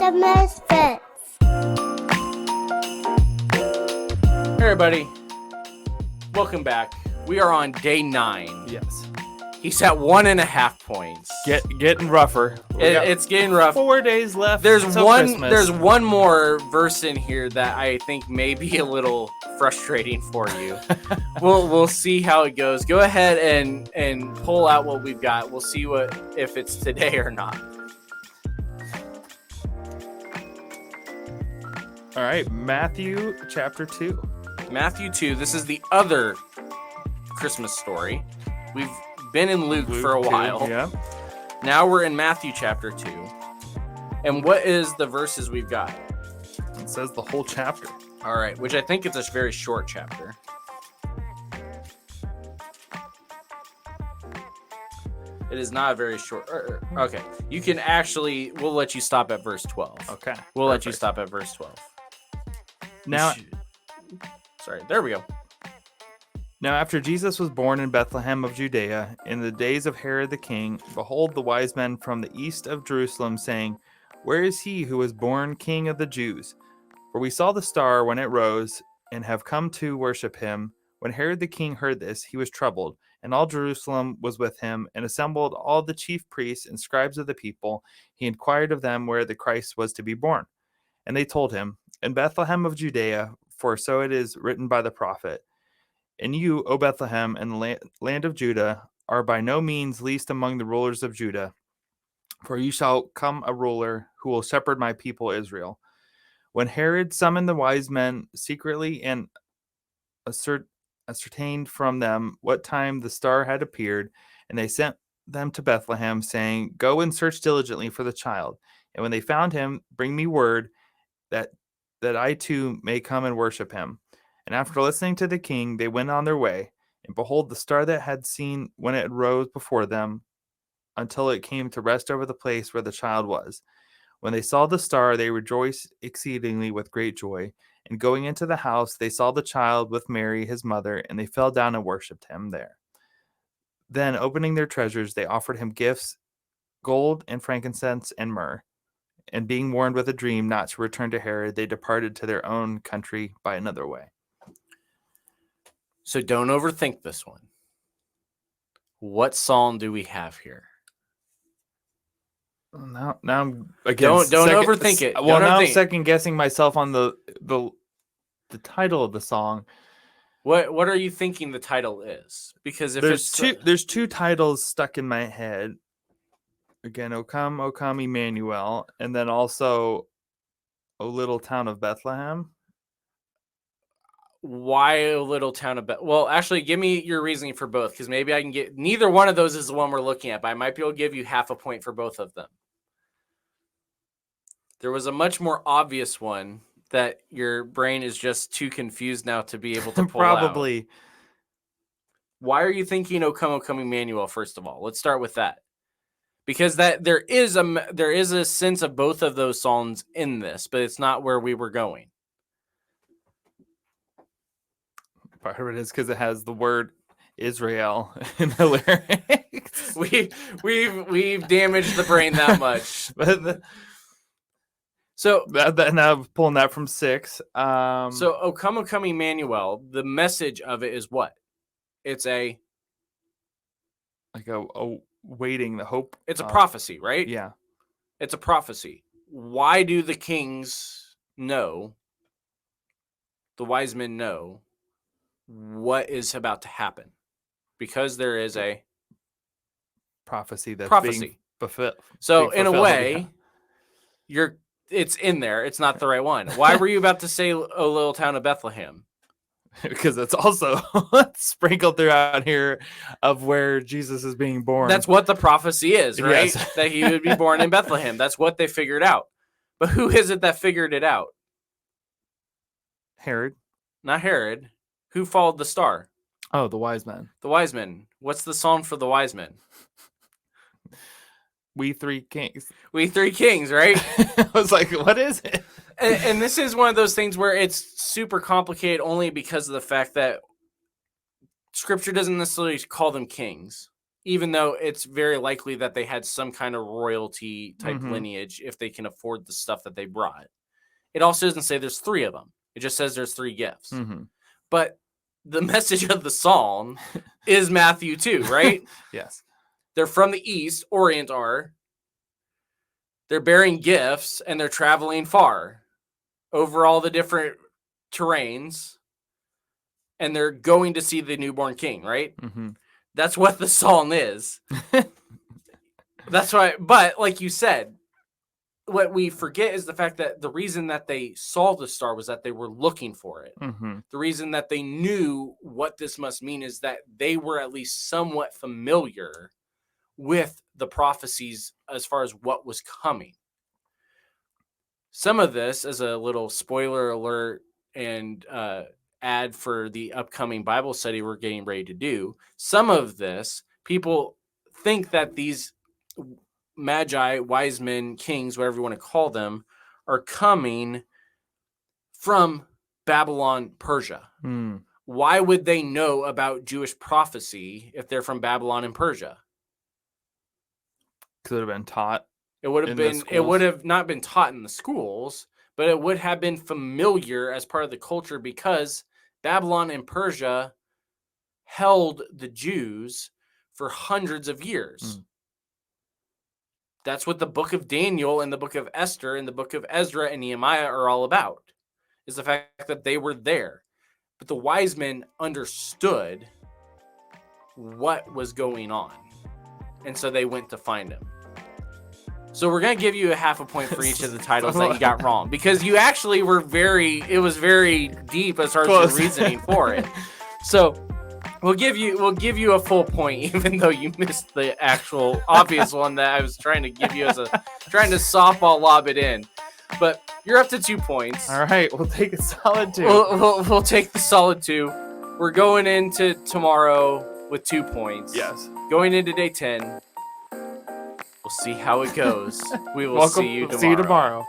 of Misfits. Hey everybody, welcome back. We are on day 9. Yes. He's at 1.5 points. Getting rougher. It's getting rough. 4 days left. There's till Christmas. There's one more verse in here that I think may be a little frustrating for you. we'll see how it goes. Go ahead and pull out what we've got. We'll see if it's today or not. All right, Matthew chapter 2. Matthew 2. This is the other Christmas story. We've been in Luke for a while. 2, yeah. Now we're in Matthew chapter 2. And what is the verses we've got? It says the whole chapter. All right, which I think it's a very short chapter. It is not a very short. Okay, you can actually. We'll let you stop at verse 12. Okay. We'll let you stop at verse 12. Now, sorry. There we go. Now after Jesus was born in Bethlehem of Judea, in the days of Herod the king, behold, the wise men from the east of Jerusalem, saying, "Where is he who was born King of the Jews? For we saw the star when it rose, and have come to worship him." When Herod the king heard this, he was troubled, and all Jerusalem was with him, and assembled all the chief priests and scribes of the people. He inquired of them where the Christ was to be born. And they told him, "In Bethlehem of Judea, for so it is written by the prophet. And you, O Bethlehem, and the land of Judah, are by no means least among the rulers of Judah. For you shall come a ruler who will shepherd my people Israel." When Herod summoned the wise men secretly and ascertained from them what time the star had appeared, and they sent them to Bethlehem, saying, "Go and search diligently for the child. And when they found him, bring me word that I too may come and worship him." And after listening to the king, they went on their way. And behold, the star that had seen when it rose before them, until it came to rest over the place where the child was. When they saw the star, they rejoiced exceedingly with great joy. And going into the house, they saw the child with Mary, his mother, and they fell down and worshipped him there. Then, opening their treasures, they offered him gifts, gold and frankincense and myrrh. And being warned with a dream not to return to Herod, they departed to their own country by another way. So don't overthink this one. What psalm do we have here? Now I'm again. Don't overthink it. Well, now I'm overthink. second guessing myself on the title of the song. What are you thinking the title is? Because if there's two titles stuck in my head. Again, O come, Emmanuel, and then also O little town of Bethlehem. Why a little town of Well, actually, give me your reasoning for both, because maybe I can get... Neither one of those is the one we're looking at, but I might be able to give you half a point for both of them. There was a much more obvious one that your brain is just too confused now to be able to pull Probably. out. Why are you thinking O come, Emmanuel, first of all? Let's start with that. Because there is a sense of both of those songs in this, but it's not where we were going. Part of it is because it has the word Israel in the lyrics. We've damaged the brain that much. So that now I'm pulling that from 6. So O come, Emmanuel. The message of it is what? It's a waiting, the hope. It's a prophecy, right? Yeah. It's a prophecy. Why do the kings know? The wise men know what is about to happen, because there is a prophecy that's being fulfilled. So in a way, it's in there. It's not the right one. Why were you about to say "O little town of Bethlehem"? Because it's also sprinkled throughout here of where Jesus is being born. That's what the prophecy is, right? Yes. That he would be born in Bethlehem. That's what they figured out. But who is it that figured it out? Herod. Not Herod. Who followed the star? Oh, the wise men. The wise men. What's the song for the wise men? We Three Kings. We Three Kings, right? I was like, what is it? And this is one of those things where it's super complicated only because of the fact that Scripture doesn't necessarily call them kings. even though it's very likely that they had some kind of royalty type Mhm. lineage if they can afford the stuff that they brought. It also doesn't say there's 3 of them. It just says there's 3 gifts. Mm-hmm. But the message of the psalm is Matthew 2, right? Yes. They're from the east, Orient are. They're bearing gifts and they're traveling far over all the different terrains, and they're going to see the newborn king, right? Mm-hmm. That's what the psalm is. That's why, but like you said, what we forget is the fact that the reason that they saw the star was that they were looking for it. Mm-hmm. The reason that they knew what this must mean is that they were at least somewhat familiar with the prophecies as far as what was coming. Some of this, as a little spoiler alert and ad for the upcoming Bible study we're getting ready to do, some of this, people think that these magi, wise men, kings, whatever you want to call them, are coming from Babylon, Persia. Mm. Why would they know about Jewish prophecy if they're from Babylon and Persia? Could have been taught. It would have been. It would have not been taught in the schools, but it would have been familiar as part of the culture because Babylon and Persia held the Jews for hundreds of years. Mm. That's what the book of Daniel and the book of Esther and the book of Ezra and Nehemiah are all about, is the fact that they were there. But the wise men understood what was going on, and so they went to find him. So we're going to give you a half a point for each of the titles that you got wrong, because you actually were it was very deep as far as your reasoning for it. So we'll give you a full point, even though you missed the actual obvious one that I was trying to give you trying to softball lob it in. But you're up to 2 points. All right, we'll take a solid 2. We'll take the solid 2. We're going into tomorrow with 2 points. Yes. Going into day 10. We'll see how it goes. We will see you tomorrow. See you tomorrow.